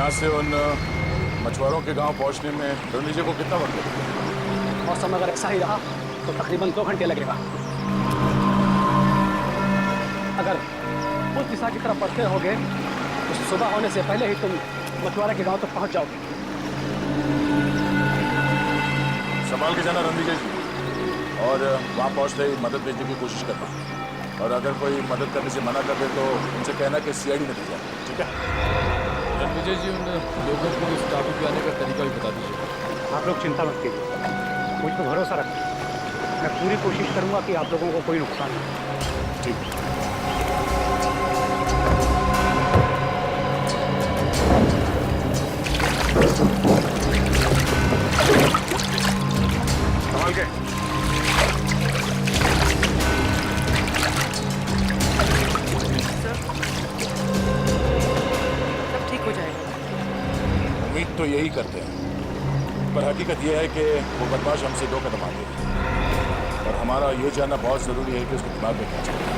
यहाँ से उन मछुआरों के गांव पहुंचने में रणनीति को कितना वक्त लगेगा? मौसम अगर ऐसा ही रहा तो तकरीबन 2 घंटे लगेगा। अगर उस दिशा की तरफ बढ़ते होगे तो सुबह होने से पहले ही तुम मछुआरे के गांव तक पहुंच जाओगे। संभाल के जाना रणनीति जी, और वहाँ पहुँचते ही मदद भेजने की कोशिश करना, और अगर कोई मदद करने से मना कर दे तो उनसे कहना कि सीआईडी में भेजा, ठीक है? रणविजय जी, उन लोगों को इस टापू पे आने का तरीका भी बता दीजिए। आप लोग चिंता मत कीजिए, मुझ पर भरोसा रखिए। मैं पूरी कोशिश करूंगा कि आप लोगों को कोई नुकसान न हो। ठीक है। संभाल के। सब ठीक हो जाएगा। उम्मीद तो यही करते हैं, पर हकीकत यह है कि वो बदमाश हमसे 2 कदम आगे है, और हमारा ये जानना बहुत जरूरी है कि उसके दिमाग में क्या चल रहा है।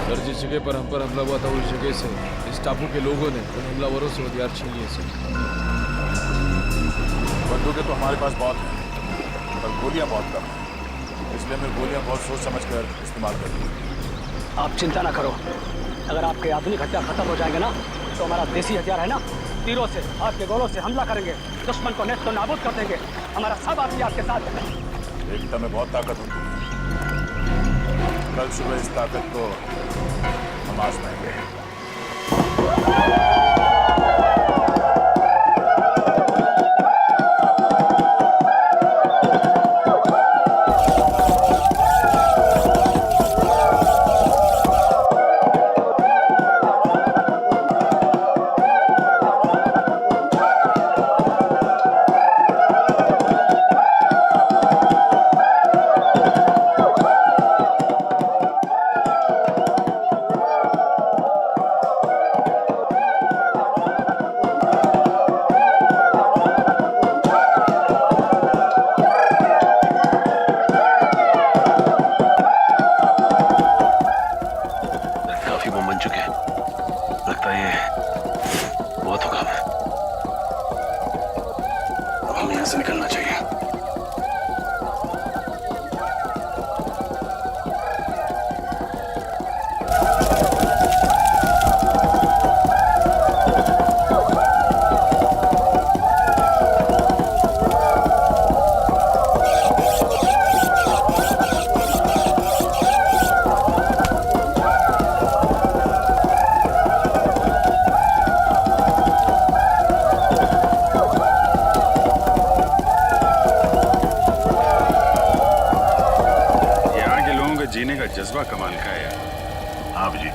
सर, जिस जगह पर हम पर हमला हुआ था उस जगह से इस टापू के लोगों ने उन हमलावरों से हथियार छीन लिए। सर, बंदूकें तो हमारे पास बहुत हैं, पर गोलियां बहुत कम हैं, इसलिए हमें गोलियां बहुत सोच समझ कर इस्तेमाल करनी है। आप चिंता ना करो, अगर आपके आधुनिक हथियार खत्म हो जाएंगे ना तो हमारा देसी हथियार है ना, तीरों से, आपके गोलों से हमला करेंगे, दुश्मन को नेस्त नाबूद कर देंगे। हमारा सब आदमी आपके साथ है। एकता में बहुत ताकत होती है, कल सुबह इस ताकत को हम आजमाएंगे। जज्बा कमाल का है यार। हाँ जी,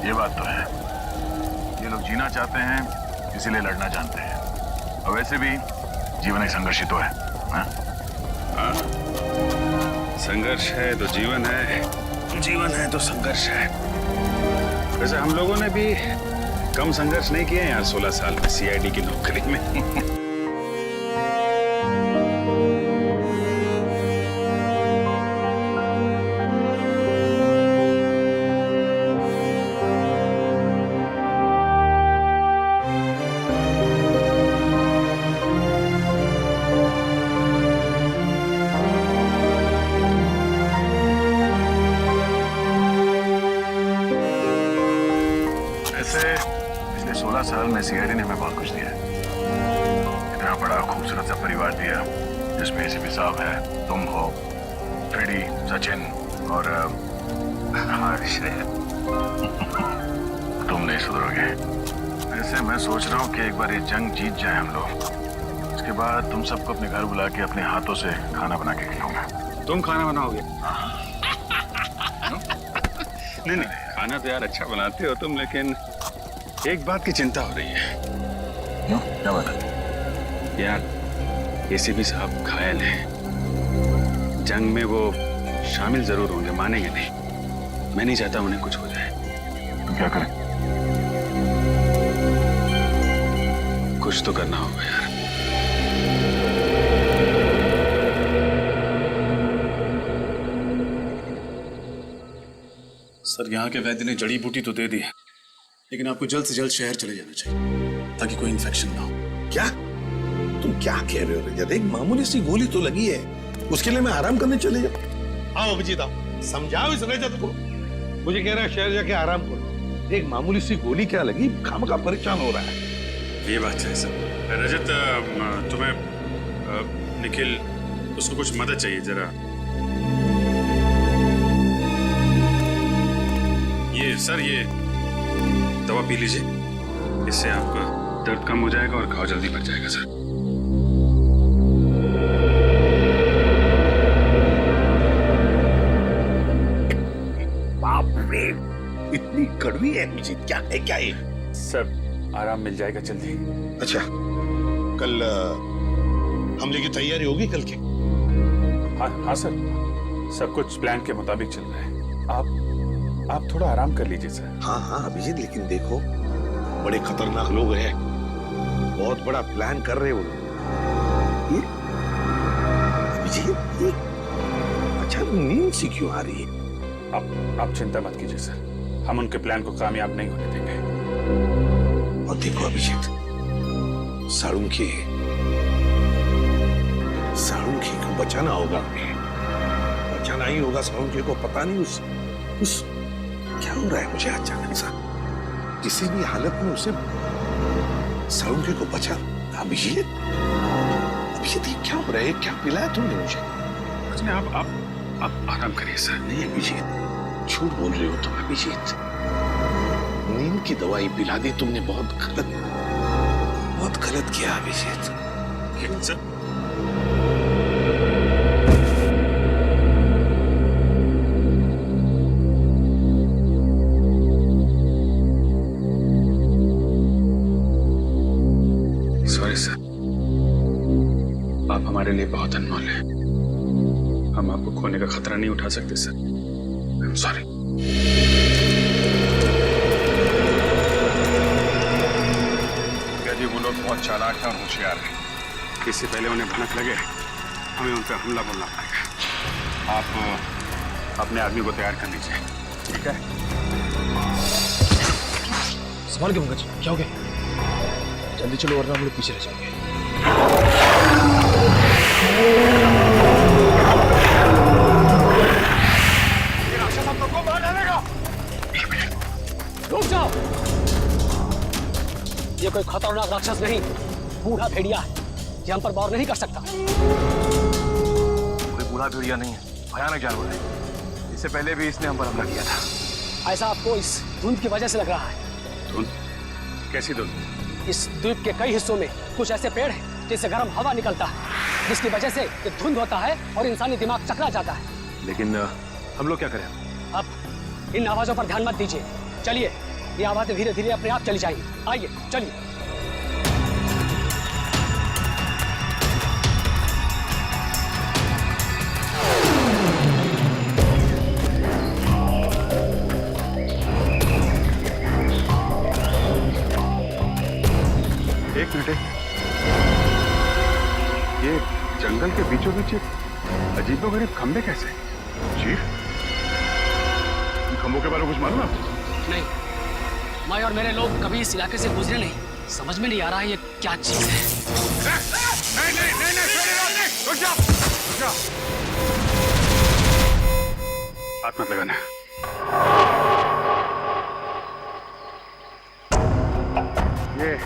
ये बात तो है। ये लोग जीना चाहते हैं, इसीलिए लड़ना जानते हैं। और वैसे भी जीवन एक संघर्ष ही तो है। हाँ, संघर्ष है तो जीवन है, जीवन है तो संघर्ष है। वैसे हम लोगों ने भी कम संघर्ष नहीं किए यार 16 साल में सीआईडी की नौकरी में। पिछले 16 साल में सीआईडी ने हमें बहुत कुछ दिया है। इतना बड़ा खूबसूरत सा परिवार दिया जिसमें एसीपी साहब है, तुम हो, फ्रेडी, सचिन और हर्ष है। तुम नहीं सुधरोगे। ऐसे मैं सोच रहा हूँ कि एक बार ये जंग जीत जाए हम लोग, उसके बाद तुम सबको अपने घर बुला के अपने हाथों से खाना बना के खिलाऊंगा। तुम खाना बनाओगे? नहीं, खाना तो यार अच्छा बनाते हो तुम, लेकिन एक बात की चिंता हो रही है। क्यों? क्या बात है? यार एसीपी साहब घायल हैं। जंग में वो शामिल जरूर होंगे, मानेंगे नहीं। मैं नहीं चाहता उन्हें कुछ हो जाए। तो क्या करें? कुछ तो करना होगा यार। सर यहाँ के वैद्य ने जड़ी बूटी तो दे दी है, लेकिन आपको जल्द से जल्द शहर चले जाना चाहिए ताकि कोई इन्फेक्शन ना हो। क्या तुम क्या कह रहे हो रजत? एक मामूली सी गोली तो लगी है, उसके लिए मैं आराम करने चले जाऊं? आओ अभिजीत आओ, समझाओ इस रजत को। मुझे कह रहा है शहर जाके आराम करो। एक मामूली सी गोली क्या लगी, खामखा परेशान हो रहा है। ये बात है सर। रजत तुम्हें निखिल उसको कुछ मदद चाहिए जरा। ये सर ये दवा पी लीजिए, इससे आपका दर्द कम हो जाएगा और घाव जल्दी भर जाएगा सर। बाप रे, इतनी कड़वी है अभिजीत, क्या है क्या ये? सर आराम मिल जाएगा जल्दी। अच्छा, कल हमले की तैयारी होगी कल की? हाँ सर, सब कुछ प्लान के मुताबिक चल रहा है। आप थोड़ा आराम कर लीजिए सर। हाँ हाँ अभिजीत, लेकिन देखो बड़े खतरनाक लोग हैं, बहुत बड़ा प्लान कर रहे हो ये अभिजीत। ये अच्छा नींद सी क्यों आ रही है? आप चिंता मत कीजिए सर, हम उनके प्लान को कामयाब नहीं होने देंगे। और देखो अभिजीत, साळुंखे को बचाना होगा, बचाना ही होगा साळुंखे को। पता नहीं उस क्या हो रहा है मुझे अचानक सा, किसी भी हालत में उसे साळुंखे को बचा। अभिजीत ये क्या हो रहा है? क्या पिलाया तुमने मुझे? कुछ नहीं, आप आराम करिए सर। नहीं अभिजीत, झूठ बोल रहे हो तुम अभिजीत। नींद की दवाई पिला दी तुमने, बहुत गलत किया अभिजीत। लेकिन सर सॉरी सर, आप हमारे लिए बहुत अनमोल हैं। हम आपको खोने का खतरा नहीं उठा सकते सर। I am sorry. वो लोग बहुत चालाक हैं और होशियार हैं। इससे पहले उन्हें भनक लगे, हमें उन पर हमला बोलना पड़ेगा। आप अपने आदमी को तैयार कर लीजिए, ठीक है? संभाल के पंकज, क्या हो गया? जल्दी चलो वरना हम लोग पीछे रह जाएंगे। रुक जाओ, ये कोई खतरनाक राक्षस नहीं, बूढ़ा भेड़िया है। ये हम पर वार नहीं कर सकता। कोई बूढ़ा भेड़िया नहीं है, भयानक जानवर है। इससे पहले भी इसने हम पर हमला किया था। ऐसा आपको इस धुंध की वजह से लग रहा है। धुंध? कैसी धुंध? इस द्वीप के कई हिस्सों में कुछ ऐसे पेड़ हैं जिससे गर्म हवा निकलता है, जिसकी वजह से ये धुंध होता है और इंसानी दिमाग चकरा जाता है। लेकिन हम लोग क्या करें? अब इन आवाजों पर ध्यान मत दीजिए, चलिए, ये आवाजें धीरे धीरे अपने आप चली जाएंगी। आइए चलिए। एक मिनट, ये जंगल के बीचों बीच अजीबोगरीब खंबे कैसे? चीफ, खंभों के बारे में कुछ मालूम है आपको? नहीं, मैं और मेरे लोग कभी इस इलाके से गुजरे नहीं, समझ में नहीं आ रहा है ये क्या चीज है। नहीं, रुक जाओ। हाथ मत लगाना। ये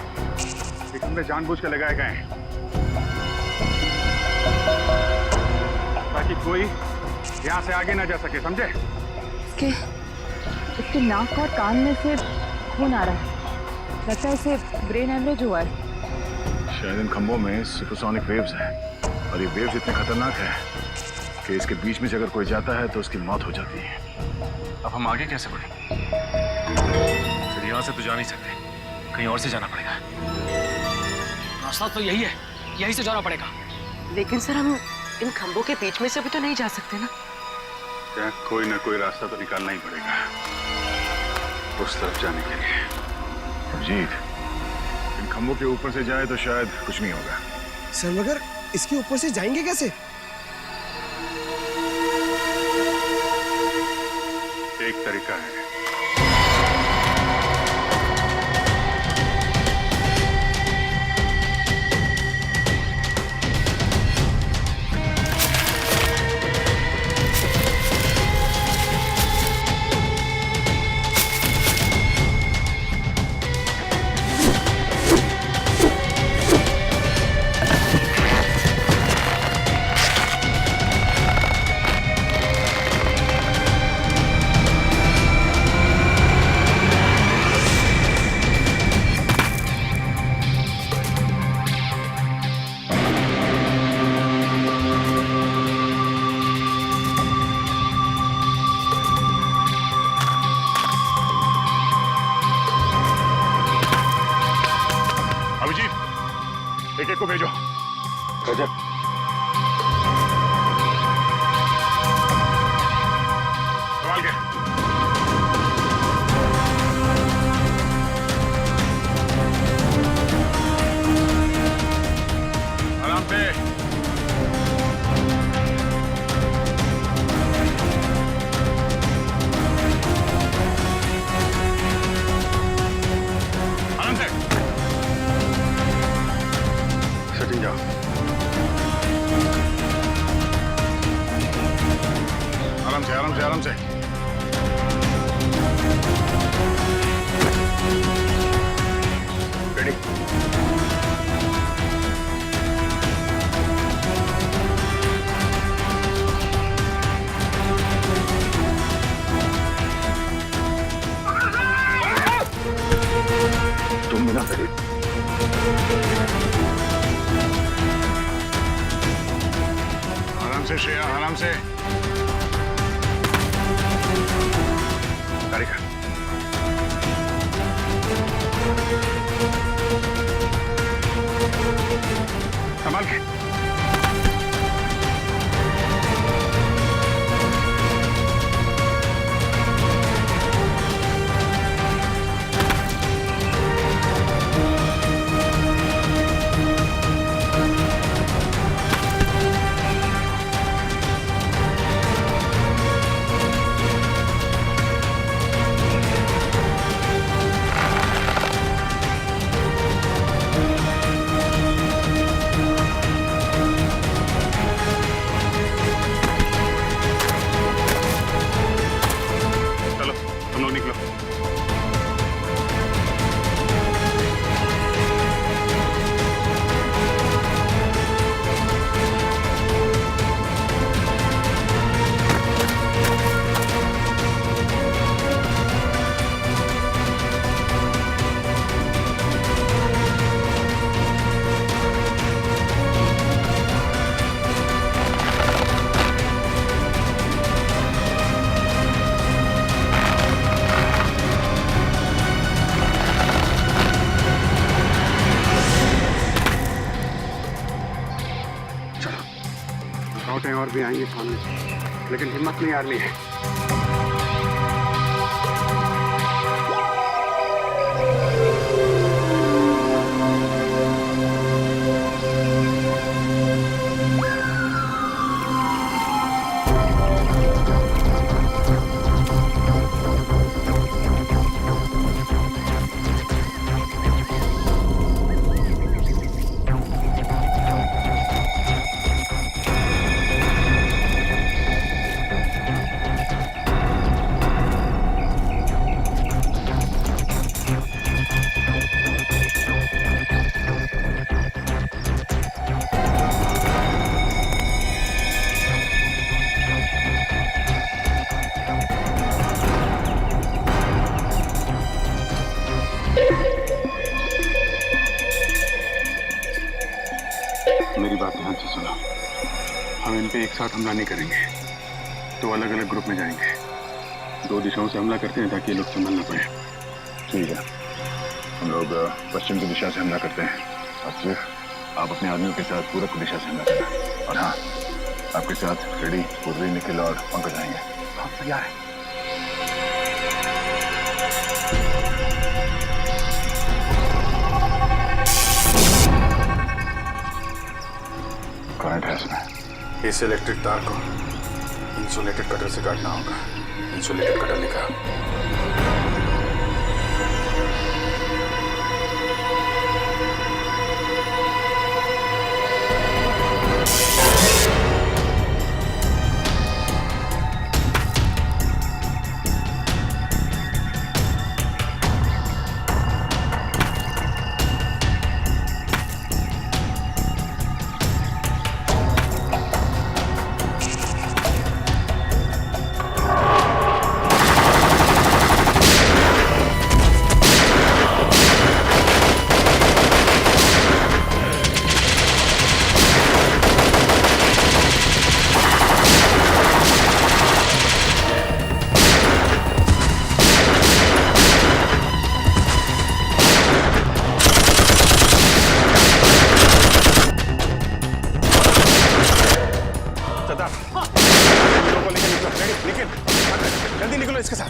खंबे जानबूझ के लगाए गए हैं ताकि कोई यहाँ से आगे ना जा सके, समझे? इसके नाक और कान में से खून आ रहा है, लगता है इसे ब्रेन हेमरेज हुआ है। शायद इन खंभों में सुपरसोनिक वेव्स हैं और ये वेव्स इतने खतरनाक हैं कि इसके बीच में से अगर कोई जाता है तो उसकी मौत हो जाती है। अब हम आगे कैसे बढ़ें? फिर यहाँ से तो जा नहीं सकते, कहीं और से जाना पड़ेगा। रास्ता तो यही है, यही से जाना पड़ेगा। लेकिन सर हम इन खंभों के बीच में से भी तो नहीं जा सकते ना? क्या कोई ना कोई रास्ता तो निकालना ही पड़ेगा उस तरफ जाने के लिए। अभिजीत, इन खंभों के ऊपर से जाए तो शायद कुछ नहीं होगा। सर मगर इसके ऊपर से जाएंगे कैसे? एक तरीका है, आराम से। रेडी? तुम बिना रेडी? आराम से श्रेया, आराम से। गाड़ी का संभाल के। चलो तुम लोग निकलो। लौटें और भी आएंगे सामने, लेकिन हिम्मत नहीं हारनी है। मेरी बात ध्यान से सुनो, हम इन पे एक साथ हमला नहीं करेंगे, तो अलग अलग ग्रुप में जाएंगे। 2 दिशाओं से हमला करते हैं ताकि ये लोग संभल ना पाए। ठीक है, हम लोग पश्चिम की दिशा से हमला करते हैं और फिर आप अपने आदमियों के साथ पूरब की दिशा से हमला करना। और हाँ, आपके साथ फ्रेडी, पूर्वी, निखिल और पंकज आएंगे। हम तैयार हैं। करंट है इसमें। इस इलेक्ट्रिक तार को इंसुलेटेड कटर से काटना होगा। इंसुलेटेड कटर लिखा। जल्दी निकलो इसके साथ।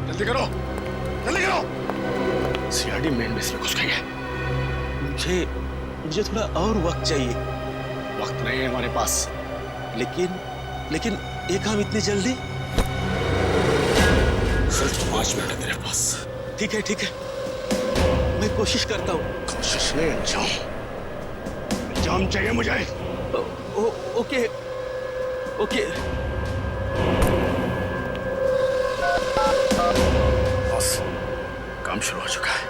जल्दी करो, जल्दी करो। सीआरडी मेन बेस में घुस गई है। मुझे थोड़ा और वक्त चाहिए। वक्त नहीं है हमारे पास, लेकिन ये काम इतनी जल्दी? सिर्फ 5 मिनट है तेरे पास। ठीक है, मैं कोशिश करता हूँ। कोशिश में अंजाम जाम चाहिए मुझे। Okay okay. बस काम शुरू हो चुका है,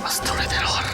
बस थोड़ी देर और।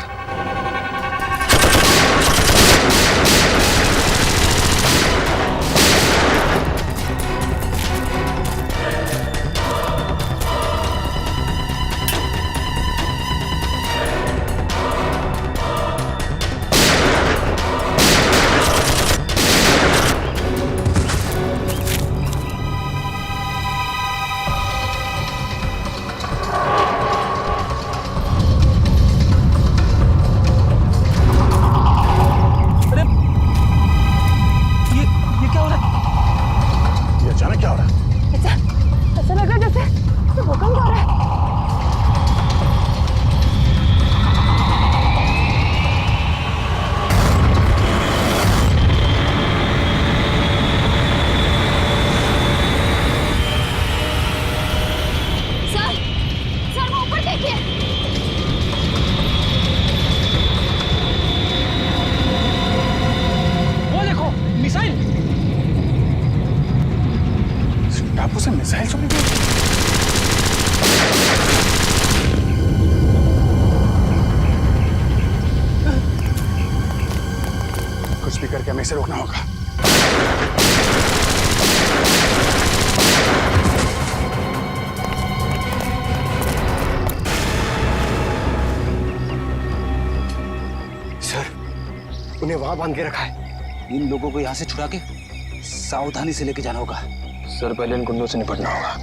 टापू से मिसाइल चली गई। कुछ भी करके हमें इसे रोकना होगा। सर, उन्हें वहां बांध के रखा है। इन लोगों को यहाँ से छुड़ा के सावधानी से लेके जाना होगा। सर, पहले इन गुंडों से निपटना होगा।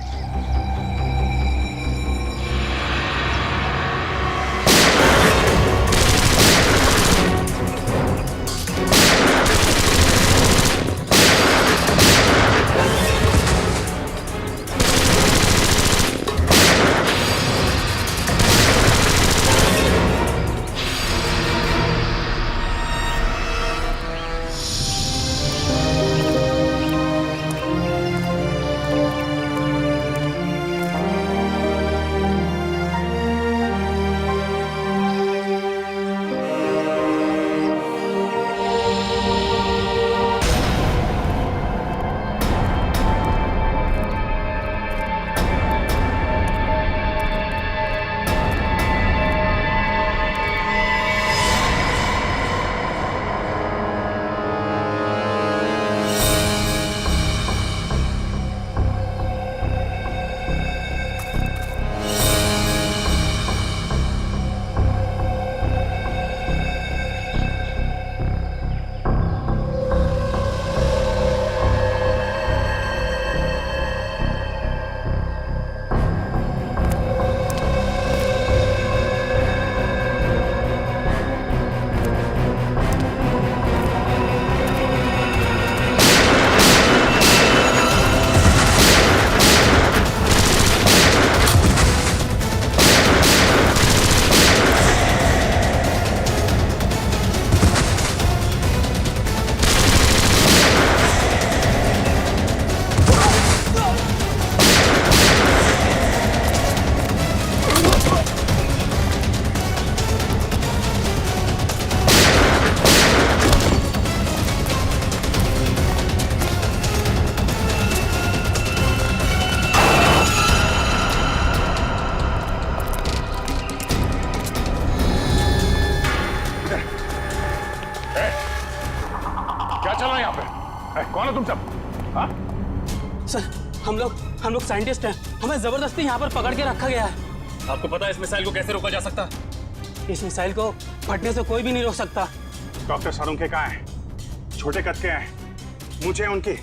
कौन हो तुम सब? हाँ? सर, हम लोग साइंटिस्ट हैं। हमें जबरदस्ती यहाँ पर पकड़ के रखा गया है। आपको पता है इस मिसाइल को कैसे रोका जा सकता? इस मिसाइल को फटने से कोई भी नहीं रोक सकता। डॉक्टर सारुंखे कहाँ हैं? छोटे कद के हैं, मुझे उनकी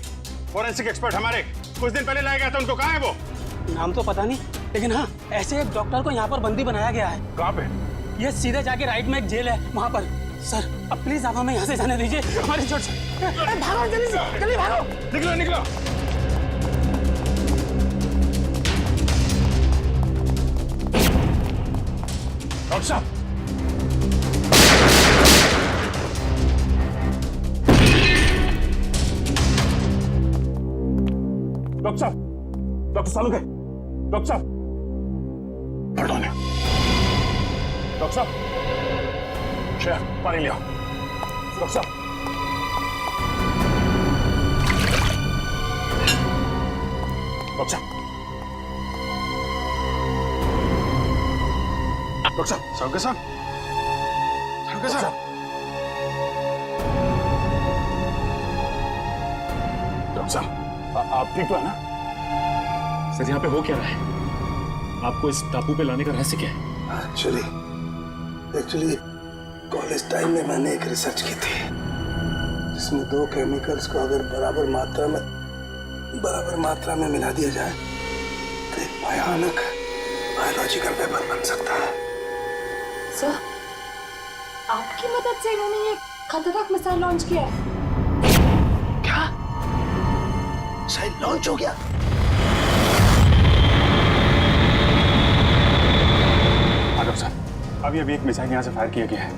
फॉरेंसिक एक्सपर्ट हमारे कुछ दिन पहले लाया गया था, उनको कहाँ है वो? नाम तो पता नहीं, लेकिन हाँ, ऐसे एक डॉक्टर को यहाँ पर बंदी बनाया गया है। कहाँ पे? ये सीधे जाके राइट में एक जेल है, वहाँ पर। सर, अब प्लीज आप हमें यहाँ से जाने दीजिए। हमारी चोट से भागो, जल्दी से, जल्दी भागो। निकलो निकलो। डॉक्टर साहब, डॉक्टर साहब, डॉक्टर सारुंखे, डॉक्टर साहब, डॉक्टर साहब, पानी ले आओ। डॉक्टर साहब, डॉक्टर साहब, डॉक्टर साहब, सावके साहब, सावके साहब, डॉक्टर साहब, आप ठीक तो है ना? सर यहाँ पे हो क्या रहा है? आपको इस टापू पे लाने का रहस्य क्या है? एक्चुअली कॉलेज टाइम में मैंने एक रिसर्च की थी जिसमें दो केमिकल्स को अगर बराबर मात्रा में मिला दिया जाए तो एक भयानक बायोलॉजिकल वेपन बन सकता है। सर, आपकी मदद से इन्होंने ये खतरनाक मिसाइल लॉन्च किया है। क्या मिसाइल लॉन्च हो गया? हाँ डॉक्टर साहब, अभी एक मिसाइल यहाँ से फायर किया गया है।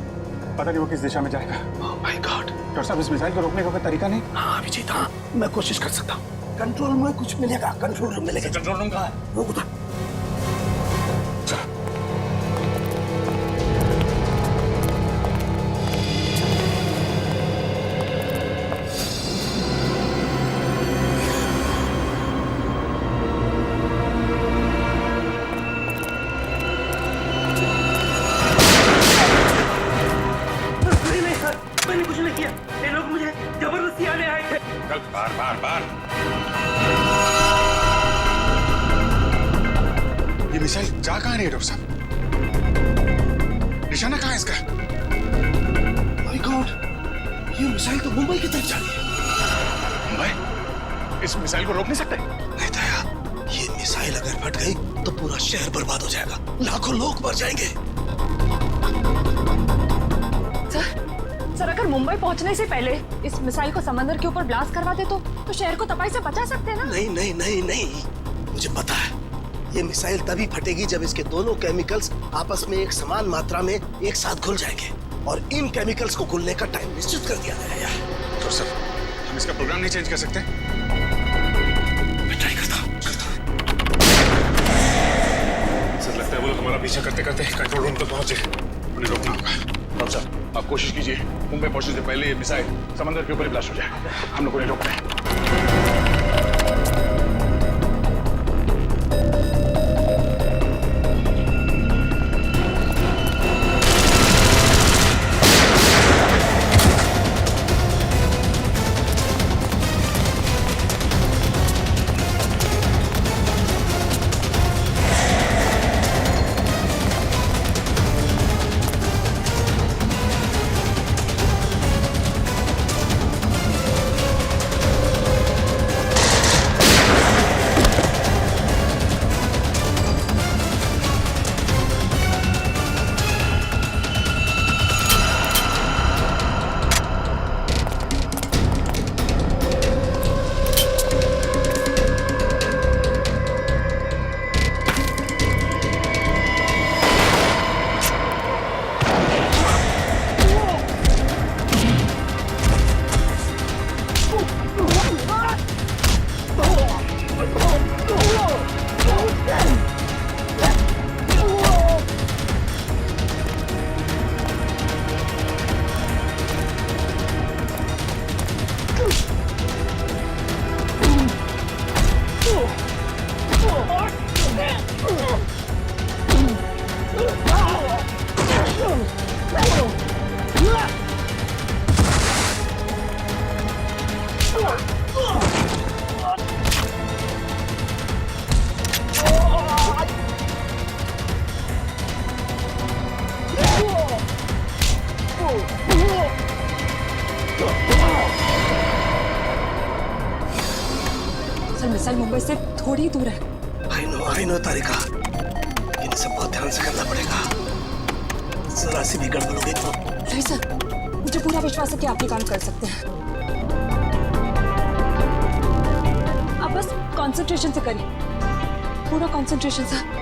पता नहीं वो किस दिशा में जाएगा। Oh my God. डॉक्टर साहब, इस मिसाइल को रोकने का कोई तरीका नहीं? हाँ अभिजीत, हाँ मैं कोशिश कर सकता हूँ। कंट्रोल में कुछ मिलेगा, कंट्रोल रूम मिलेगा। कंट्रोल रूम कहाँ है? वो उधर। बार ये मिसाइल जा कहाँ रही है डॉक्टर साहब? निशाना कहाँ है इसका? माय गॉड, ये मिसाइल तो मुंबई की तरफ जा रही है। मुंबई? इस मिसाइल को रोक नहीं सकते? नहीं दया, ये मिसाइल अगर फट गई तो पूरा शहर बर्बाद हो जाएगा, लाखों लोग मर जाएंगे। सर, अगर मुंबई पहुंचने से पहले इस मिसाइल को समंदर के ऊपर ब्लास्ट करवा दे तो शहर को तबाही से बचा सकते हैं ना? नहीं नहीं नहीं नहीं, मुझे पता है ये मिसाइल तभी फटेगी जब इसके दोनों केमिकल्स आपस में एक समान मात्रा में एक साथ घुल जाएंगे, और इन केमिकल्स को घुलने का टाइम निश्चित कर दिया गया है। तो सर, हम इसका प्रोग्राम नहीं चेंज कर सकते? मैं ट्राई करता हूँ। सर, लगता है वो लोग हमारा पीछा करते करते कंट्रोल रूम तक पहुंचे। उन्हें रोकना होगा। डॉक्टर साहब, आप कोशिश कीजिए मुंबई पहुंचने से पहले ये मिसाइल समंदर के ऊपर ही ब्लास्ट हो जाए। हम लोग को नहीं रोकना है। सर, मिसाइल मुंबई से थोड़ी दूर है। आई नो तारिका, इन्हें सब बहुत ध्यान से करना पड़ेगा। जरा सी भी गड़बड़ हो गई तो। नहीं सर, मुझे पूरा विश्वास है कि आप ये काम कर सकते हैं। आप बस कंसंट्रेशन से करिए, पूरा कंसंट्रेशन सर।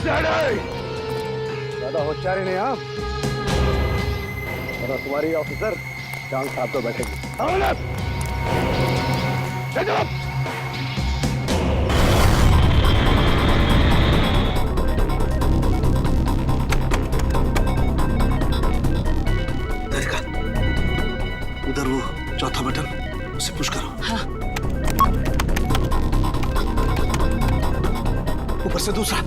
ज्यादा होशियारी नहीं आप, वरना तुम्हारी ऑफिसर जान साहब को बैठेगी। देखा उधर वो चौथा बटन, उसे पुश करो। हाँ। ऊपर से दूसरा।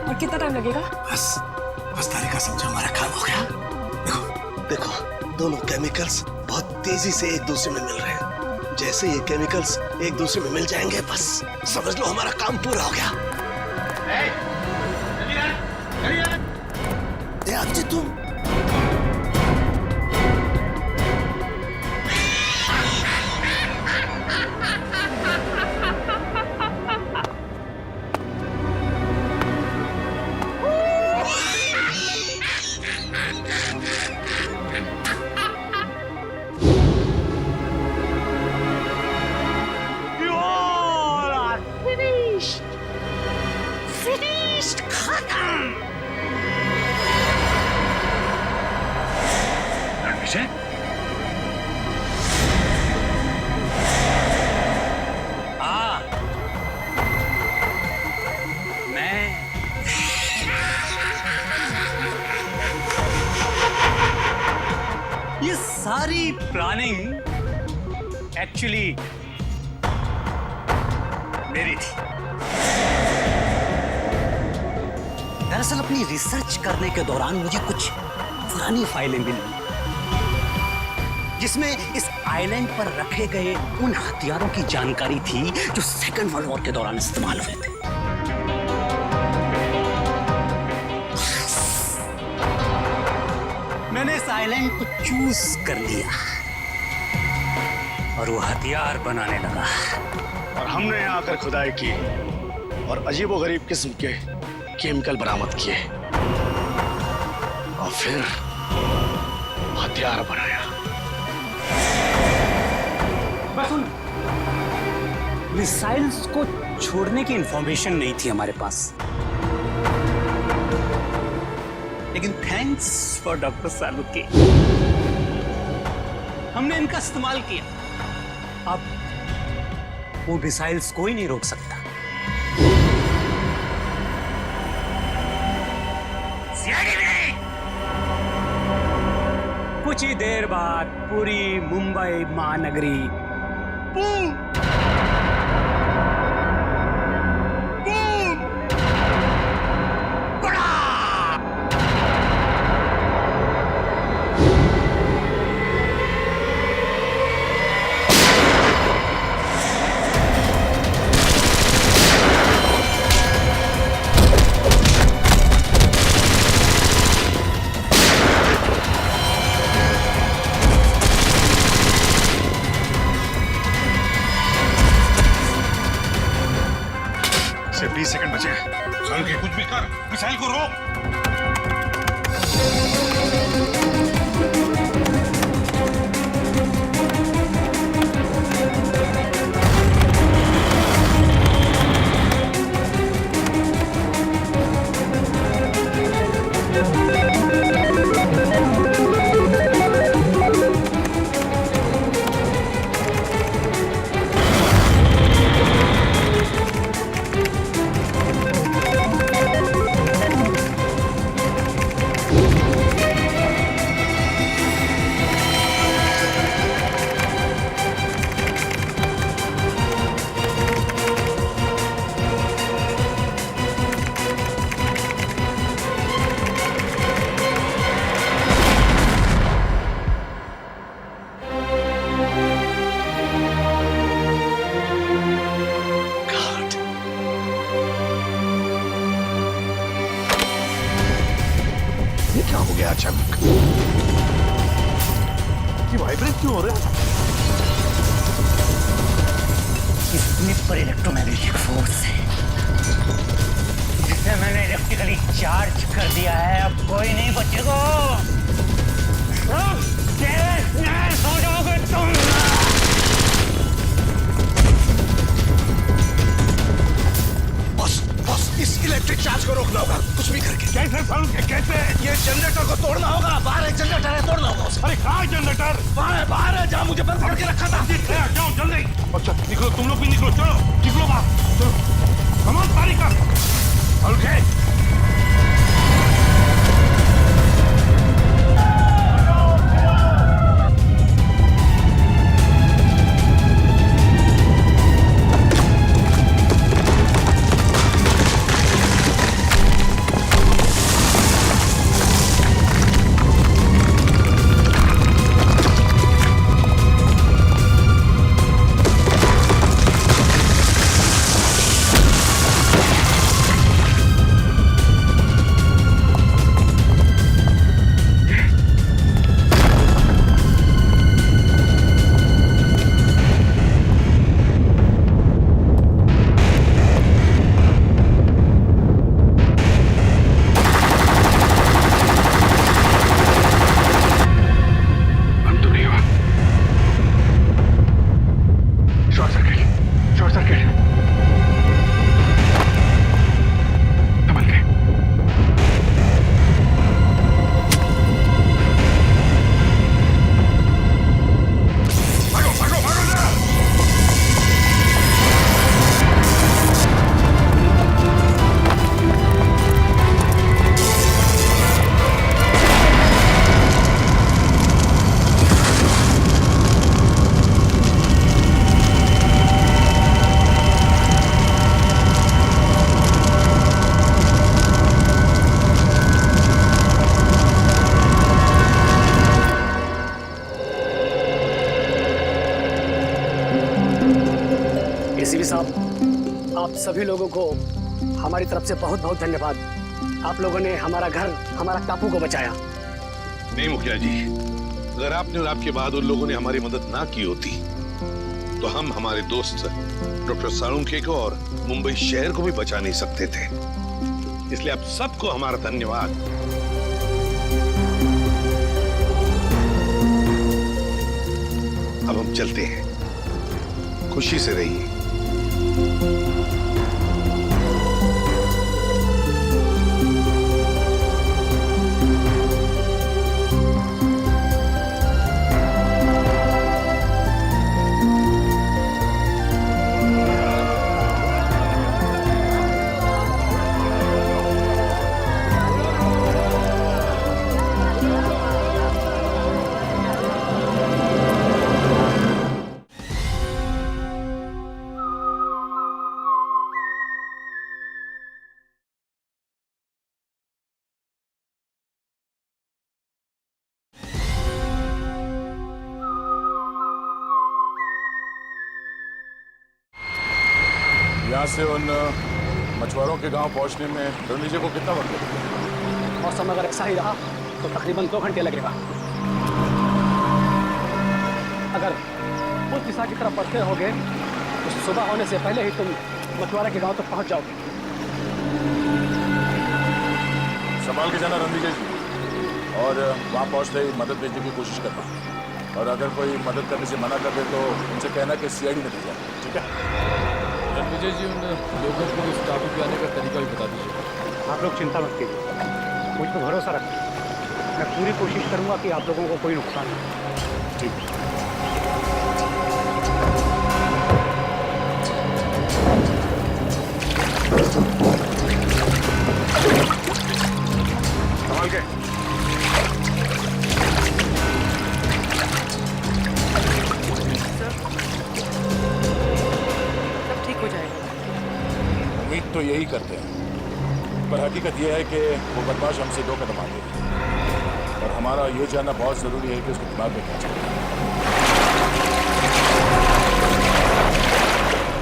और कितना टाइम लगेगा? बस तारिका, समझो हमारा काम हो गया। देखो देखो, दोनों केमिकल्स बहुत तेजी से एक दूसरे में मिल रहे हैं। जैसे ये केमिकल्स एक दूसरे में मिल जाएंगे, बस समझ लो हमारा काम पूरा हो गया। आपजी तुम रणविजय, हाँ, मैं ये सारी प्लानिंग एक्चुअली मेरी थी। दरअसल अपनी रिसर्च करने के दौरान मुझे कुछ पुरानी फाइलें मिली, जिसमें इस आइलैंड पर रखे गए उन हथियारों की जानकारी थी जो सेकेंड वर्ल्ड वॉर के दौरान इस्तेमाल हुए थे। मैंने इस आइलैंड को चूज कर लिया और वो हथियार बनाने लगा। और हमने यहाँ आकर खुदाई की और अजीबोगरीब किस्म के केमिकल बरामद किए और फिर हथियार बनाया। बस सुन, मिसाइल्स को छोड़ने की इंफॉर्मेशन नहीं थी हमारे पास, लेकिन थैंक्स फॉर डॉक्टर सालुके हमने इनका इस्तेमाल किया। अब वो मिसाइल्स कोई नहीं रोक सकता। कुछ ही देर बाद पूरी मुंबई महानगरी बूम बूम बड़ा सिर्फ 20 सेकंड बचे हैं। सालुके, कुछ भी कर, मिसाइल को रोक। क्या हो गया अचानक? ये वाइब्रेट क्यों हो रहा है? इसमें पर इलेक्ट्रोमैग्नेटिक फोर्स है जिसे मैंने इलेक्ट्रिकली चार्ज कर दिया है। अब कोई नहीं बचेगा। हो जाओगे तुम। बॉस, इस इलेक्ट्रिक चार्ज को रोकना होगा कुछ भी करके। कैसे साउंड के कैसे? ये जनरेटर को तोड़ना होगा। बाहर एक जनरेटर है, तोड़ना होगा उसे। अरे कहाँ है जनरेटर? बाहर है जहाँ मुझे बंद करके रखा था। जाओ जल्दी। अच्छा निकलो, तुम लोग भी निकलो। चलो निकलो बाहर। चलो कमान पारी का। ओके एसीपी साहब, आप सभी लोगों को हमारी तरफ से बहुत बहुत धन्यवाद। आप लोगों ने हमारा घर, हमारा टापू को बचाया। नहीं मुखिया जी, अगर आपने और आपके बहादुर लोगों ने हमारी मदद ना की होती तो हम हमारे दोस्त डॉक्टर साळुंखे को और मुंबई शहर को भी बचा नहीं सकते थे। इसलिए आप सबको हमारा धन्यवाद। अब हम चलते हैं। खुशी से रहिए। यहाँ से उन मछुआरों के गांव पहुंचने में रवि जी को कितना वक्त लगेगा? मौसम अगर ऐसा ही रहा तो तकरीबन 2 घंटे लगेगा। अगर उस दिशा की तरफ बढ़ते होगे तो सुबह होने से पहले ही तुम मछुआरा के गांव तक पहुंच जाओगे। संभाल के जाना रणविजय जी, और वहाँ पहुँचते ही मदद भेजने की कोशिश करना। और अगर कोई मदद करने से मना कर दे तो उनसे कहना कि सीआईडी में भेजा, ठीक है? रणविजय जी, उन लोगों को इस टापू पे आने का तरीका भी बता दीजिए। आप लोग चिंता मत कीजिए, मुझ पर भरोसा रखें। मैं पूरी कोशिश करूंगा कि आप लोगों को कोई नुकसान न हो। ठीक। संभाल के। सब ठीक हो जाएगा। उम्मीद तो यही करते हैं, पर हकीकत यह है कि वो बदमाश हमसे 2 कदम आगे है और हमारा ये जानना बहुत जरूरी है कि उसके दिमाग में क्या चल रहा है।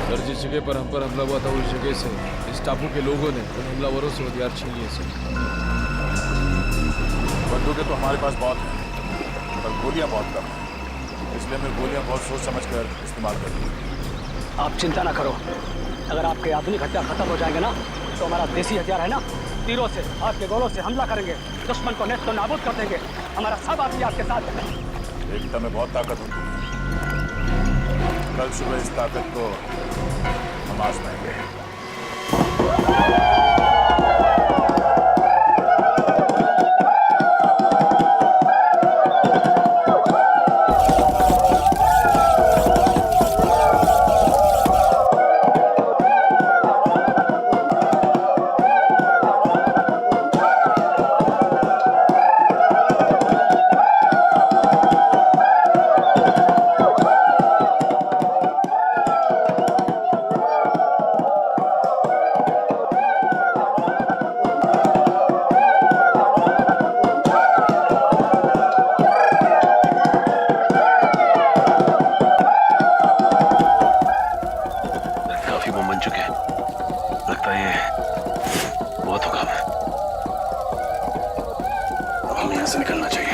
सर, जिस जगह पर हम पर हमला हुआ था उस जगह से इस टापू के लोगों ने उन हमलावरों से हथियार छीन लिए। बंदूकें तो हमारे पास बहुत हैं, पर गोलियां बहुत कम हैं, इसलिए मैं गोलियां बहुत सोच समझ कर इस्तेमाल करती हूँ। आप चिंता ना करो, अगर आपके आधुनिक हथियार खत्म हो जाएंगे ना तो हमारा देसी हथियार है ना, तीरों से, हाथ के गोलों से हमला करेंगे, दुश्मन को नेस्त नाबूद कर देंगे। हमारा सब आदमी आपके साथ है। एकता में बहुत ताकत होती है। कल सुबह इस ताकत को हम आजमाएंगे। निकलना चाहिए।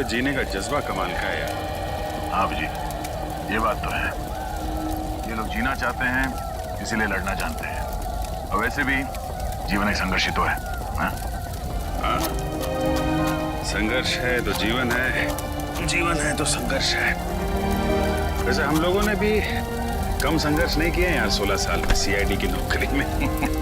जीने का जज्बा कमाल का है यार। हाँ जी, ये बात तो है। ये लोग जीना चाहते हैं, इसीलिए लड़ना जानते हैं। और वैसे भी जीवन एक संघर्ष ही तो है। हाँ? हाँ। संघर्ष है तो जीवन है, जीवन है तो संघर्ष है। वैसे हम लोगों ने भी कम संघर्ष नहीं किए यार 16 साल में सीआईडी की नौकरी में।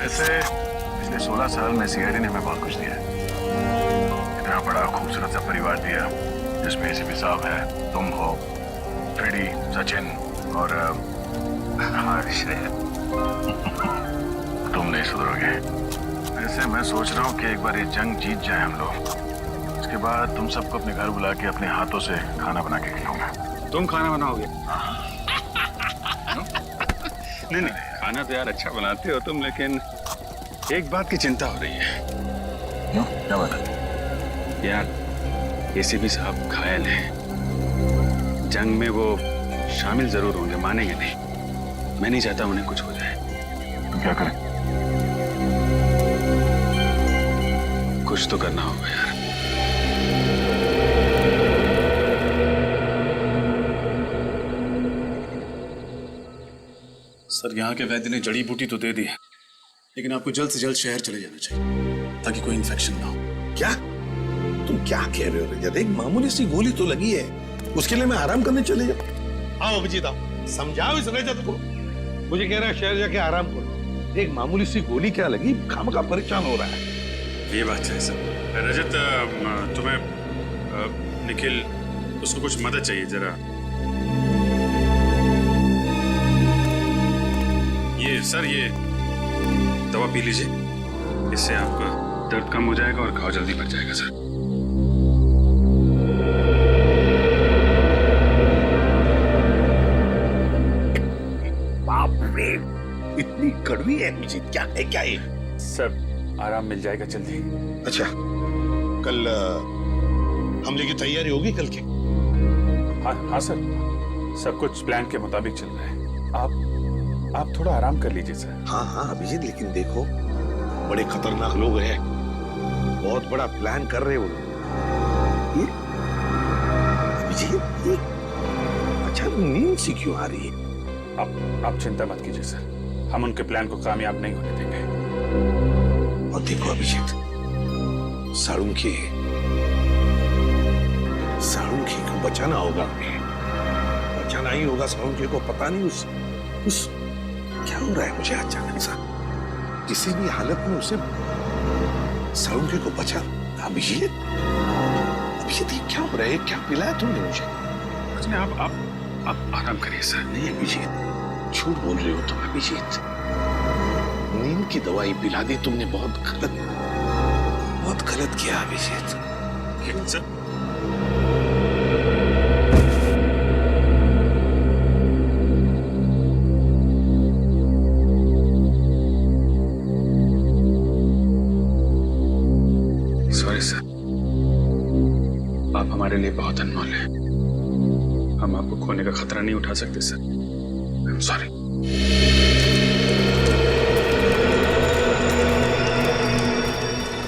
पिछले 16 साल में सीआईडी ने हमें बहुत कुछ दिया है। इतना बड़ा खूबसूरत सा परिवार दिया जिसमें एसीपी साहब है, तुम हो, फ्रेडी, सचिन और हर्ष है। तुम नहीं सुधरोगे। ऐसे मैं सोच रहा हूँ कि एक बार ये जंग जीत जाए हम लोग, उसके बाद तुम सबको अपने घर बुला के अपने हाथों से खाना बना के खिलाऊंगा। तुम खाना बनाओगे? नहीं नहीं, खाना तो यार अच्छा बनाते हो तुम, लेकिन एक बात की चिंता हो रही है। क्यों? क्या बात है? यार एसीपी साहब घायल हैं। जंग में वो शामिल जरूर होंगे, मानेंगे नहीं। मैं नहीं चाहता उन्हें कुछ हो जाए। तो क्या करें? कुछ तो करना होगा यार। सर, यहाँ के वैद्य ने जड़ी बूटी तो दे दी है, लेकिन आपको जल्द से जल्द शहर चले जाना चाहिए ताकि कोई इन्फेक्शन ना हो। क्या तुम क्या कह रहे हो रजत? एक मामूली सी गोली तो लगी है, उसके लिए मैं आराम करने चले जाऊं? आओ अभिजीत आओ, समझाओ इस रजत को। मुझे कह रहा है शहर जाके आराम करो। एक मामूली सी गोली क्या लगी, खामखा परेशान हो रहा है। ये बात है सर। रजत, तुम्हें निखिल, उसको कुछ मदद चाहिए जरा। ये सर, ये दवा पी लीजिए, इससे आपका दर्द कम हो जाएगा और घाव जल्दी भर जाएगा सर। बाप रे, इतनी कड़वी है अभिजीत, क्या है क्या ये? सर आराम मिल जाएगा जल्दी। अच्छा, कल हमले की तैयारी होगी कल की? हाँ हाँ सर, सब कुछ प्लान के मुताबिक चल रहा है। आप थोड़ा आराम कर लीजिए सर। हाँ हाँ अभिजीत, लेकिन देखो बड़े खतरनाक लोग हैं, बहुत बड़ा प्लान कर रहे हो लोग। अभिजीत, ये अच्छा नींद सी क्यों आ रही है? आप चिंता मत कीजिए सर, हम उनके प्लान को कामयाब नहीं होने देंगे। और देखो अभिजीत, साड़ू के साळुंखे को बचाना होगा हमें, बचाना ही होगा साळुंखे को। पता नहीं उस क्या हो रहा है मुझे अचानक सा, किसी भी हालत में उसे साळुंखे को बचा। अभिजीत ये क्या हो रहा है, क्या पिलाया तुमने मुझे? कुछ नहीं, आप आराम करिए सर। नहीं अभिजीत, झूठ बोल रहे हो तुम अभिजीत। नींद की दवाई पिला दी तुमने, बहुत गलत किया अभिजीत। लेकिन सर, सॉरी सर, आप हमारे लिए बहुत अनमोल हैं। हम आपको खोने का खतरा नहीं उठा सकते सर। I am sorry.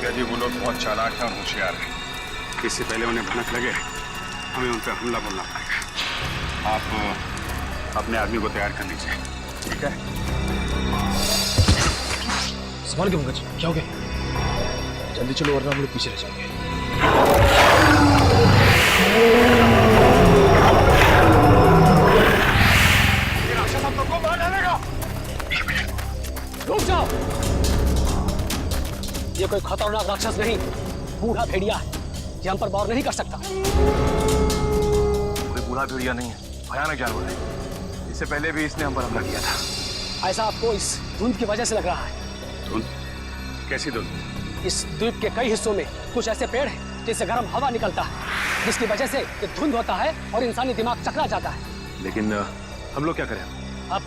यदि वो लोग बहुत चालाक हैं और होशियार हैं, इससे पहले उन्हें भनक लगे हमें उन पर हमला बोलना पड़ेगा। आप अपने आदमी को तैयार कर लीजिए, ठीक है? संभाल के पंकज, क्या हो गया? जल्दी चलो वरना हम लोग पीछे रह जाएंगे। रुक जाओ, ये कोई खतरनाक राक्षस नहीं, बूढ़ा भेड़िया है। ये हम पर वार नहीं कर सकता। कोई बूढ़ा भेड़िया नहीं है, भयानक जानवर है। इससे पहले भी इसने हम पर हमला किया था। ऐसा आपको इस धुंध की वजह से लग रहा है। धुंध? कैसी धुंध? इस द्वीप के कई हिस्सों में कुछ ऐसे पेड़ हैं जिससे गर्म हवा निकलता है, जिसकी वजह से ये धुंध होता है और इंसानी दिमाग चकरा जाता है। लेकिन हम लोग क्या करें? अब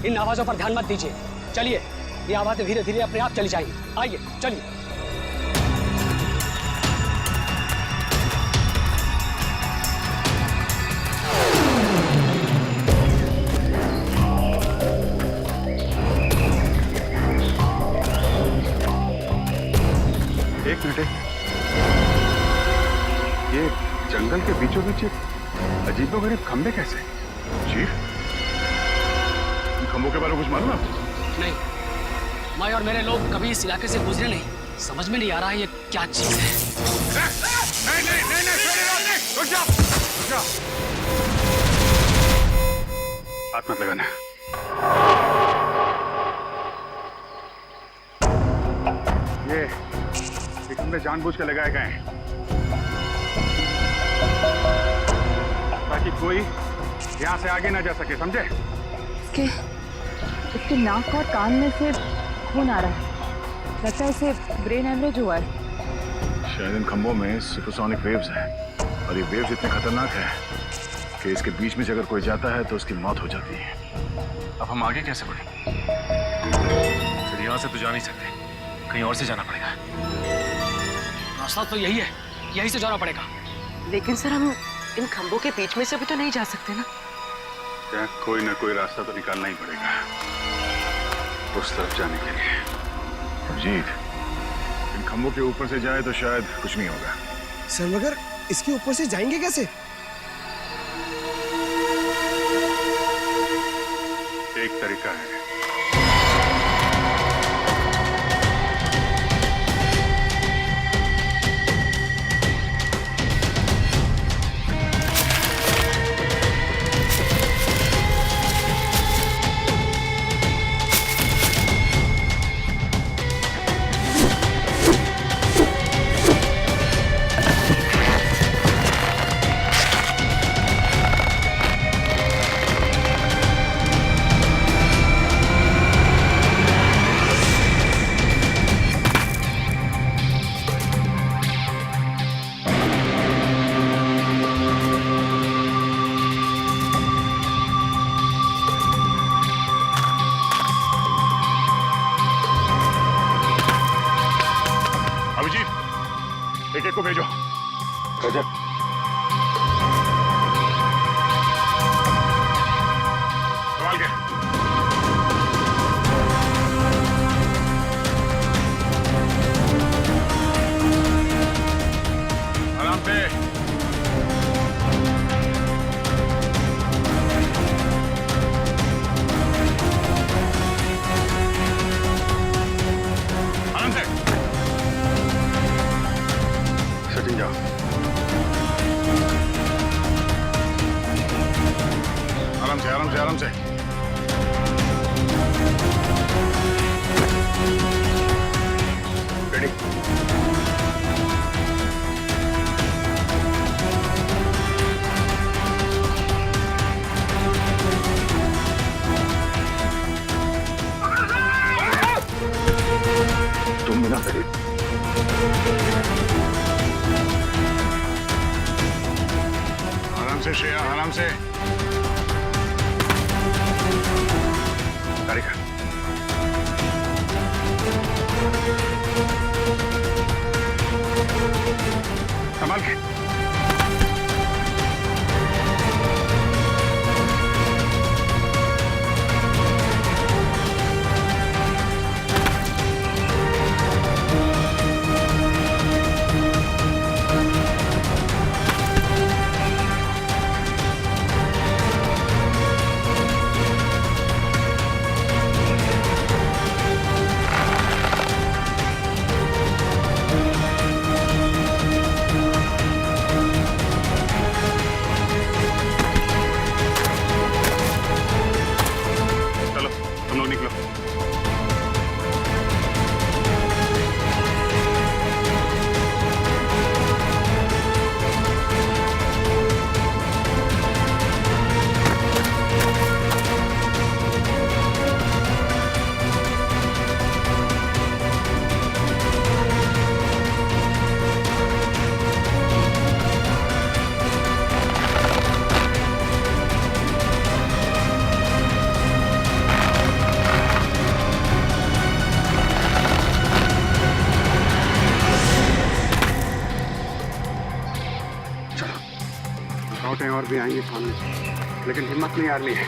इन आवाजों पर ध्यान मत दीजिए, चलिए, ये आवाजें धीरे धीरे अपने आप चली जाएंगी। आइए चलिए। एक मिनट, ये जंगल के बीचों बीच अजीबोगरीब खंबे कैसे? चीफ, इन खंबों के बारे में कुछ मालूम है आपको? नहीं, मैं और मेरे लोग कभी इस इलाके से गुजरे नहीं, समझ में नहीं आ रहा है ये क्या चीज है। नहीं, रुक जाओ। हाथ मत लगाना। ये खंबे जानबूझ के लगाए गए हैं ताकि कोई यहाँ से आगे ना जा सके, समझे? इसके नाक और कान में से खून आ रहा है, लगता है इसे ब्रेन हेमरेज हुआ है। शायद इन खंभों में सुपरसोनिक वेव्स हैं और ये वेव्स इतने खतरनाक हैं कि इसके बीच में से अगर कोई जाता है तो उसकी मौत हो जाती है। अब हम आगे कैसे बढ़ें? फिर यहाँ से तो जा नहीं सकते, कहीं और से जाना पड़ेगा। रास्ता तो यही है, यहीं से जाना पड़ेगा। लेकिन सर, हम इन खंभों के बीच में से भी तो नहीं जा सकते ना। क्या कोई ना कोई रास्ता तो निकालना ही पड़ेगा उस तरफ जाने के लिए। अजीत, इन खंभों के ऊपर से जाए तो शायद कुछ नहीं होगा। सर मगर इसके ऊपर से जाएंगे कैसे? एक तरीका है। एक को भेजो। रजत, संभाल के। आराम से। आराम से। सचिन जाओ। मीना करी। आराम से श्रेया, आराम से। तारिका, संभाल के। और भी आएंगे सामने, लेकिन हिम्मत नहीं हारनी है।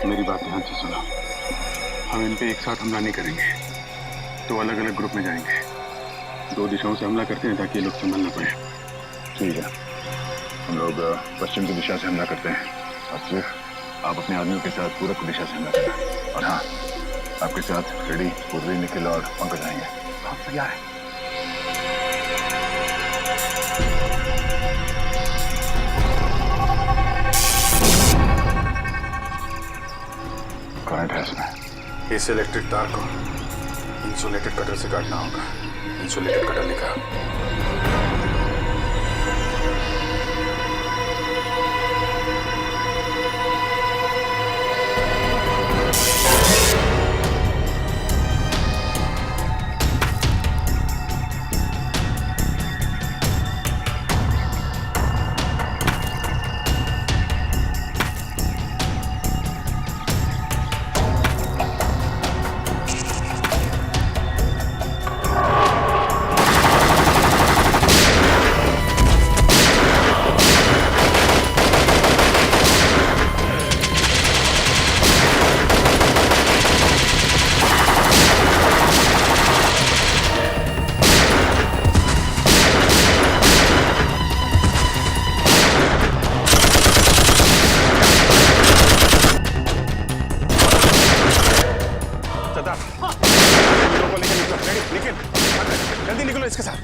मेरी बात ध्यान से सुनो। हम इन पे एक साथ हमला नहीं करेंगे, तो अलग अलग ग्रुप में जाएंगे। 2 दिशाओं से हमला करते हैं ताकि ये लोग संभल ना पाए। ठीक है, हम लोग पश्चिम की दिशा से हमला करते हैं और सिर्फ आप अपने आदमियों के साथ पूरब की दिशा से हमला करना। और हाँ, आपके साथ फ्रेडी, पूर्वी, निखिल और पंकज आएंगे। हम तैयार हैं। करंट है इसमें। इस इलेक्ट्रिक तार को इंसुलेटेड कटर से काटना होगा। इंसुलेटेड कटर लिखा। जल्दी निकलो इसके साथ।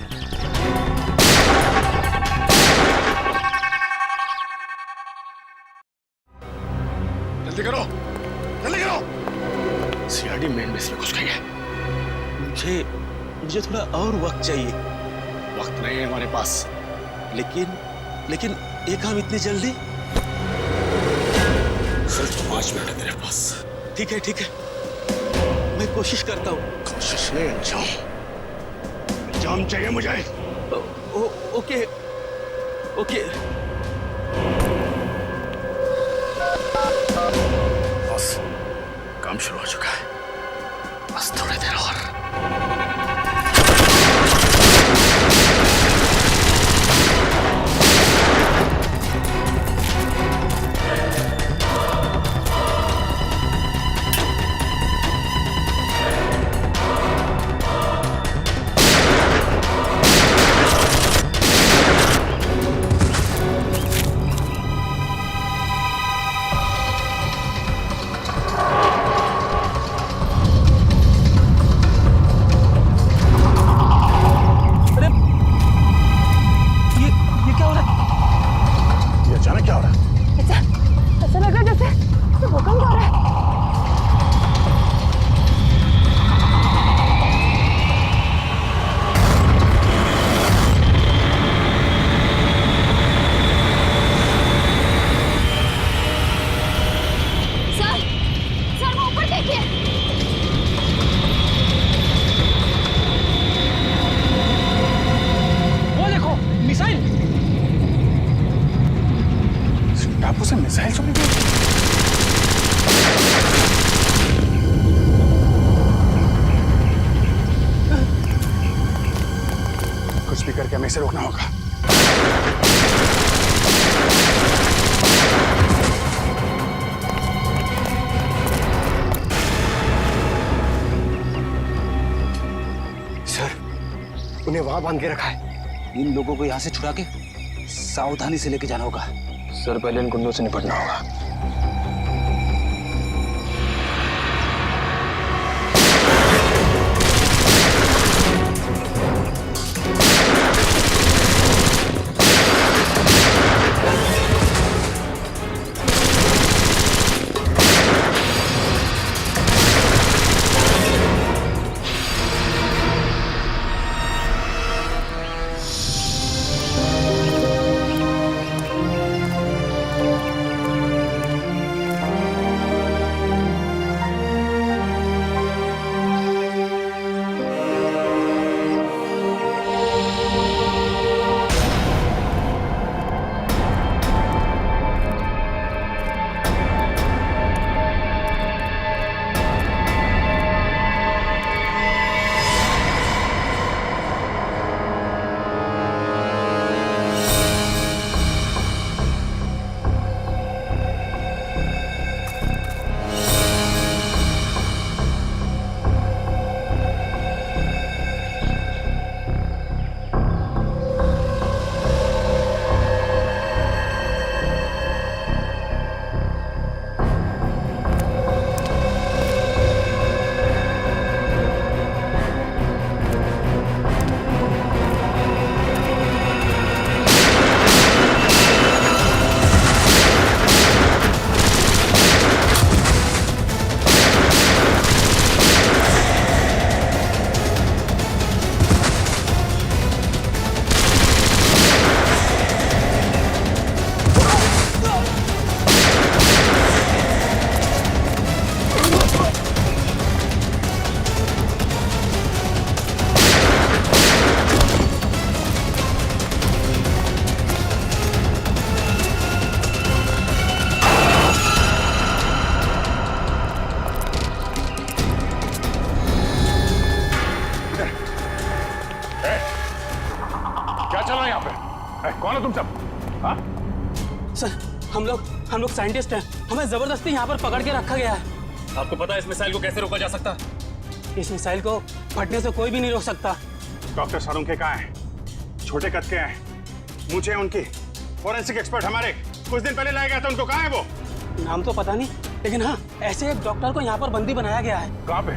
जल्दी करो, जल्दी करो। सीआईडी मेन बेस में घुस गई है। मुझे थोड़ा और वक्त चाहिए। वक्त नहीं है हमारे पास। लेकिन ये काम इतनी जल्दी? सिर्फ 5 मिनट है तेरे पास। ठीक है, मैं कोशिश करता हूँ। कोशिश नहीं, अंजाम चाहिए मुझे। ओके। बस काम शुरू हो चुका है, बस थोड़ी देर और। टापू से मिसाइल छुपी गई। कुछ भी करके हमें इसे रोकना होगा। सर, उन्हें वहां बांध के रखा है। इन लोगों को यहाँ से छुड़ा के सावधानी से लेके जाना होगा। सर, पहले इन गुंडों से निपटना होगा। कौन हो तुम सब? हाँ? सर, हम लोग साइंटिस्ट हैं। हमें जबरदस्ती यहाँ पर पकड़ के रखा गया है। आपको पता है इस मिसाइल को कैसे रोका जा सकता? इस मिसाइल को फटने से कोई भी नहीं रोक सकता। डॉक्टर सारुंखे कहाँ हैं? छोटे कद के हैं, मुझे उनकी फॉरेंसिक एक्सपर्ट हमारे कुछ दिन पहले लाया गया था, उनको कहाँ है वो? नाम तो पता नहीं, लेकिन हाँ, ऐसे एक डॉक्टर को यहाँ पर बंदी बनाया गया है। कहाँ पे?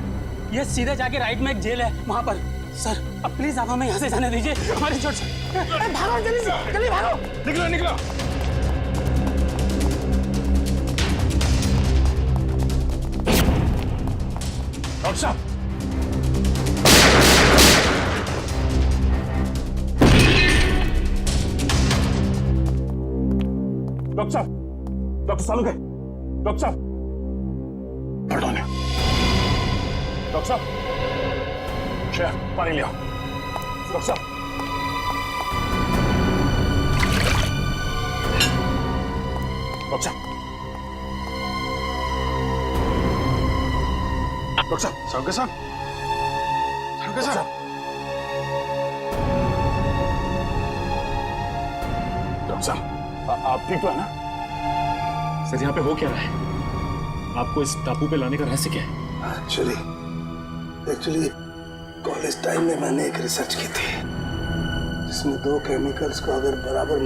ये सीधे जाके राइट में एक जेल है, वहाँ पर। सर, अब प्लीज आप हमें यहाँ से जाने दीजिए। हमारी चोट से भागो, जल्दी भागो। निकलो। डॉक्टर साहब, डॉक्टर सारुंखे, डॉक्टर साहब, pardon. डॉक्टर साहब, शेफ, पानी ले आओ। डॉक्टर साहब, डॉक्टर साहब, सारुंखे साहब, डॉक्टर साहब, आप ठीक तो है ना? सर, यहाँ पे हो क्या रहा है? आपको इस टापू पे लाने का रहस्य क्या है? एक्चुअली कॉलेज टाइम में मैंने एक रिसर्च की थी, जिसमें दो केमिकल्स को अगर बराबर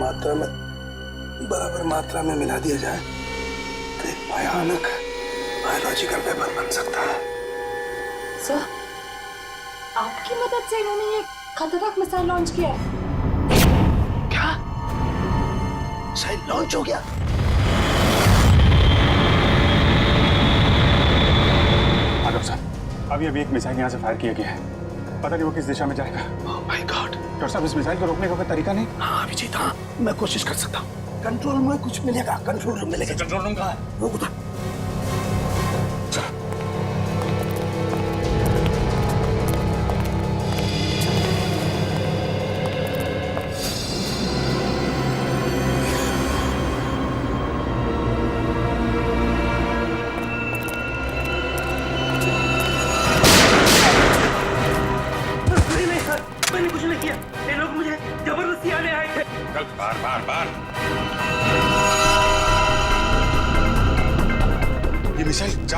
मात्रा में मिला दिया जाए तो एक भयानक बायोलॉजिकल वेपन बन सकता है। सर, आपकी मदद से इन्होंने ये खतरनाक मिसाइल लॉन्च किया है। क्या मिसाइल लॉन्च हो गया? अभी एक मिसाइल यहाँ से फायर किया गया है, पता नहीं वो किस दिशा में जाएगा। Oh my God. डॉक्टर साहब, इस मिसाइल को रोकने का कोई तरीका नहीं? हाँ अभिजीत, हाँ मैं कोशिश कर सकता हूँ। कंट्रोल रूम में कुछ मिलेगा, कंट्रोल रूम मिलेगा। कंट्रोल रूम कहाँ है? वो उधर।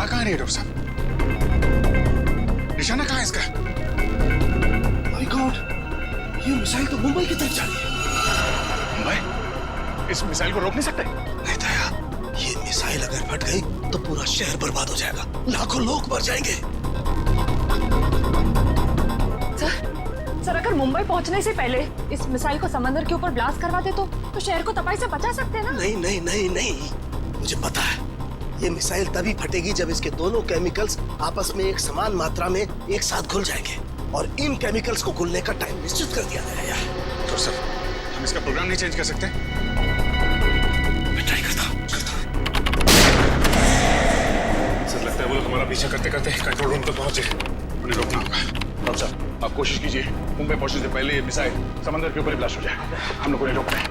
कहाँ रही है डॉक्टर साहब? निशाना कहाँ है इसका? माय गॉड, ये मिसाइल तो मुंबई की तरफ जा रही है। मुंबई? इस मिसाइल को रोक नहीं सकते? नहीं दया, ये मिसाइल अगर फट गई तो पूरा शहर बर्बाद हो जाएगा, लाखों लोग मर जाएंगे। सर अगर मुंबई पहुंचने से पहले इस मिसाइल को समंदर के ऊपर ब्लास्ट करवा दे तो शहर को तबाही से बचा सकते हैं ना? नहीं नहीं नहीं नहीं, मुझे पता है ये मिसाइल तभी फटेगी जब इसके दोनों केमिकल्स आपस में एक समान मात्रा में एक साथ घुल जाएंगे और इन केमिकल्स को घुलने का टाइम निश्चित कर दिया गया है। तो सर हम इसका प्रोग्राम नहीं चेंज कर सकते? मैं ट्राई करता हूँ। सर लगता है वो लोग हमारा पीछा करते करते कंट्रोल रूम तक पहुंचे, उन्हें रोकना होगा। डॉक्टर साहब आप कोशिश कीजिए मुंबई पहुंचने से पहले ये मिसाइल समंदर के ऊपर ही ब्लास्ट हो जाए। हम लोग उन्हें रोक रहे हैं।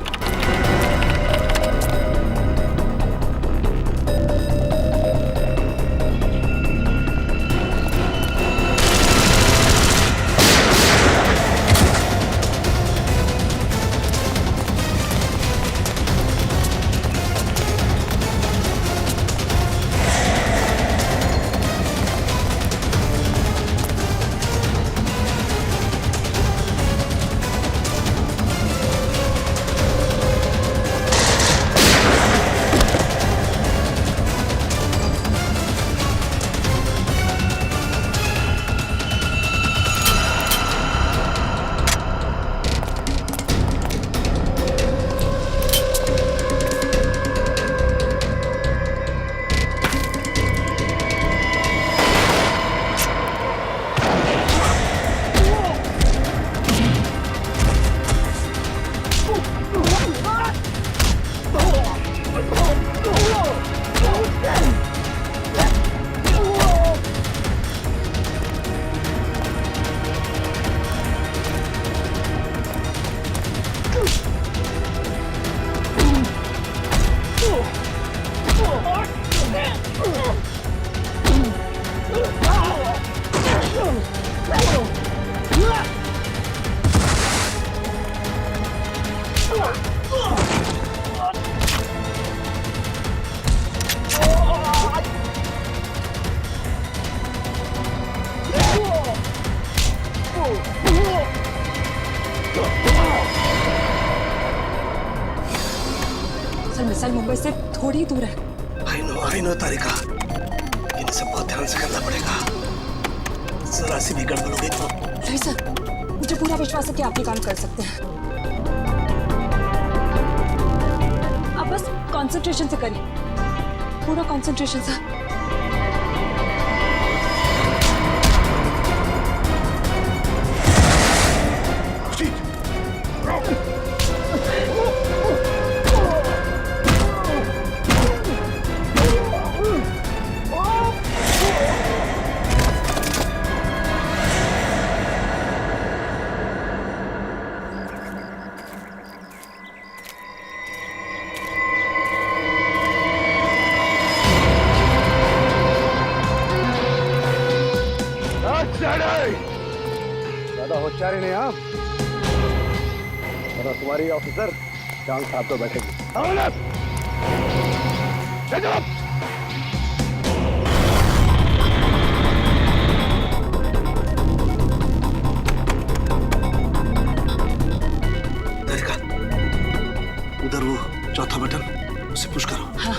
सर मिसाइल मुंबई से थोड़ी दूर है। आई नो तारिका, इन सब बहुत ध्यान से करना पड़ेगा। जरा सी भी गड़बड़ हो गई तो। नहीं सर, मुझे पूरा विश्वास है कि आप ये काम कर सकते हैं। आप बस कंसंट्रेशन से करिए, पूरा कंसंट्रेशन से। ज्यादा होशियारी नहीं आप, और तुम्हारी ऑफिसर जान साहब तो बैठेगी। उधर वो चौथा बटन, उसे पुश करो। हाँ।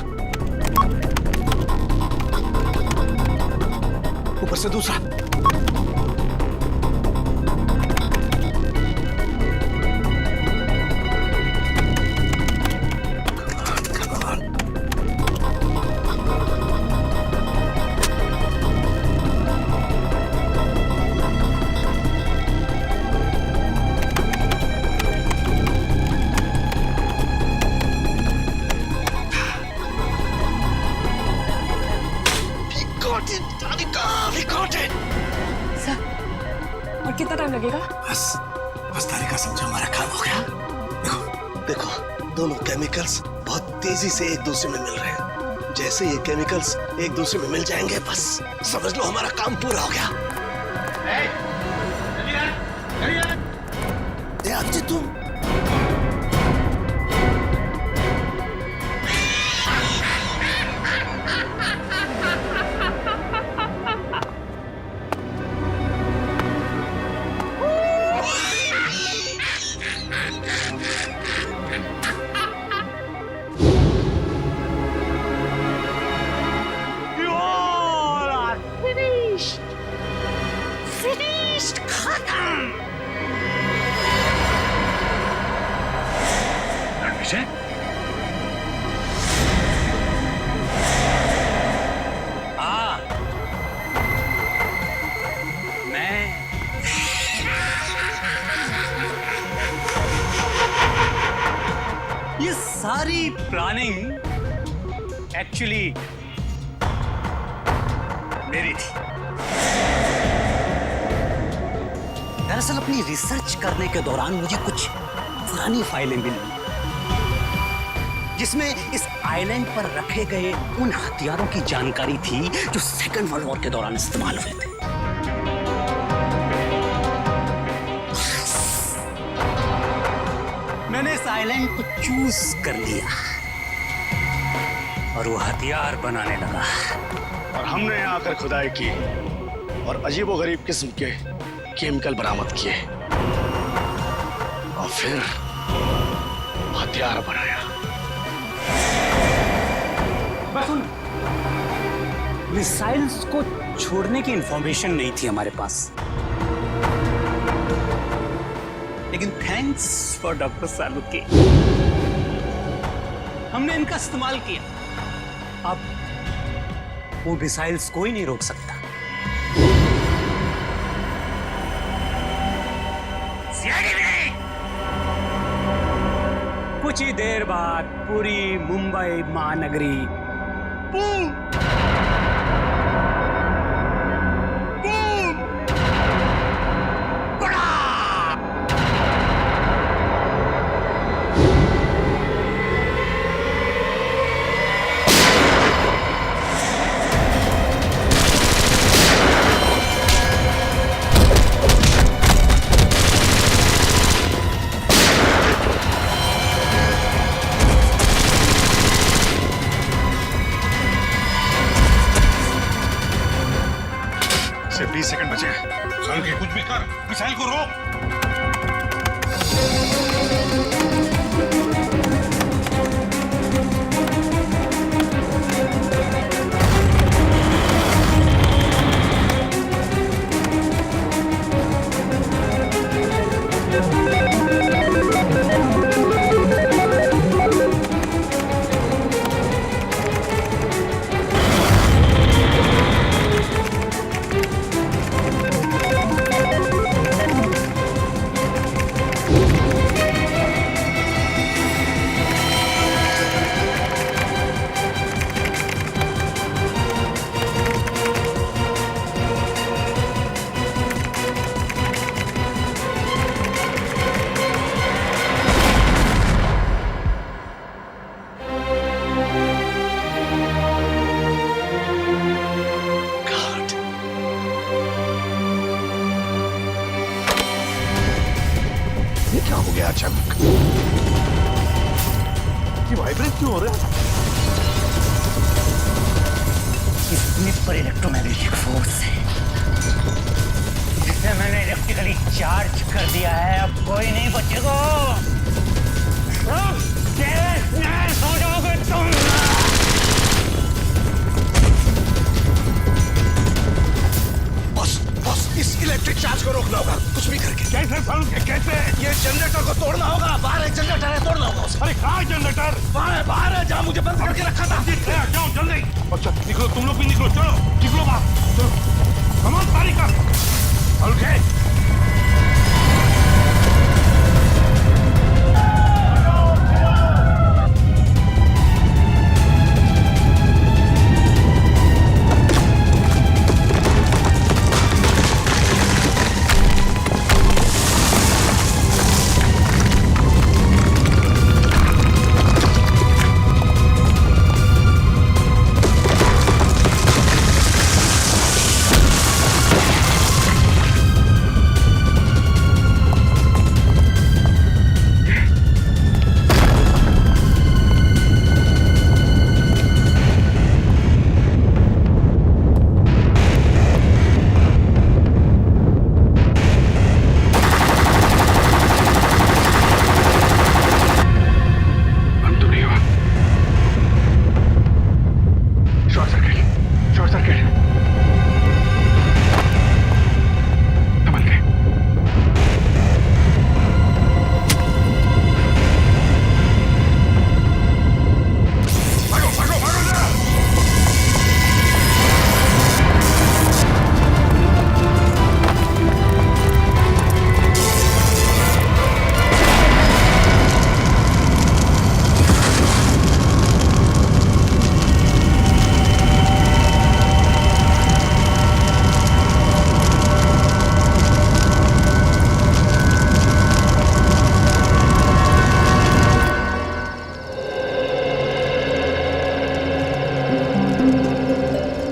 ऊपर से दूसरा। और कितना टाइम लगेगा? बस तारिका समझो हमारा काम हो गया। देखो दोनों केमिकल्स बहुत तेजी से एक दूसरे में मिल रहे हैं। जैसे ये केमिकल्स एक दूसरे में मिल जाएंगे बस समझ लो हमारा काम पूरा हो गया। अभिजीत तुम नहीं, एक्चुअली मेरी थी। दरअसल अपनी रिसर्च करने के दौरान मुझे कुछ पुरानी फाइलें मिली जिसमें इस आइलैंड पर रखे गए उन हथियारों की जानकारी थी जो सेकंड वर्ल्ड वॉर के दौरान इस्तेमाल हुए थे। मैंने इस आइलैंड को चूज कर लिया और वो हथियार बनाने लगा। और हमने यहाँ आकर खुदाई की और अजीबोगरीब किस्म के केमिकल बरामद किए और फिर हथियार बनाया। बस उन मिसाइल्स को छोड़ने की इंफॉर्मेशन नहीं थी हमारे पास, लेकिन थैंक्स फॉर डॉक्टर सालुके हमने इनका इस्तेमाल किया। अब वो मिसाइल्स कोई नहीं रोक सकता। कुछ ही देर बाद पूरी मुंबई महानगरी बूम बूम बड़ा सिर्फ 20 सेकंड बचे हैं। सालुके कुछ भी कर, मिसाइल को रोक। ये क्या हो गया अचानक? ये वाइब्रेट क्यों हो रहा है? इसमें पर इलेक्ट्रोमैग्नेटिक फोर्स है जिसे मैंने इलेक्ट्रिकली चार्ज कर दिया है। अब कोई नहीं बचेगा। हो जाओगे तुम। बॉस बॉस इस इलेक्ट्रिक चार्ज को रोकना होगा कुछ भी करके। कैसे सालुके कैसे? ये जनरेटर को तोड़ना होगा। बाहर एक जनरेटर है, तोड़ना होगा उसे। अरे कहाँ है जनरेटर? बाहर है जहाँ मुझे बंद करके रखा था। जाओ जल्दी। अच्छा निकलो, तुम लोग भी निकलो। चलो निकलो बाहर। चलो कमाल तारीख का सालुके।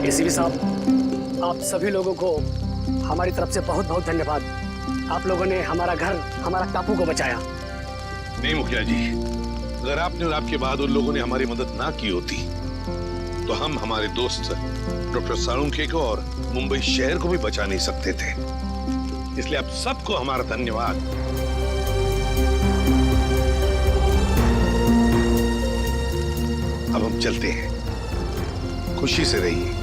एसीपी साहब, आप सभी लोगों को हमारी तरफ से बहुत बहुत धन्यवाद। आप लोगों ने हमारा घर, हमारा टापू को बचाया। नहीं मुखिया जी, अगर आपने और आपके बाद उन लोगों ने हमारी मदद ना की होती तो हम हमारे दोस्त डॉक्टर साळुंखे को और मुंबई शहर को भी बचा नहीं सकते थे। इसलिए आप सबको हमारा धन्यवाद। अब हम चलते हैं, खुशी से रहिए।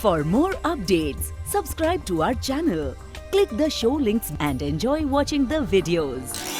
For more updates, subscribe to our channel, click the show links and enjoy watching the videos.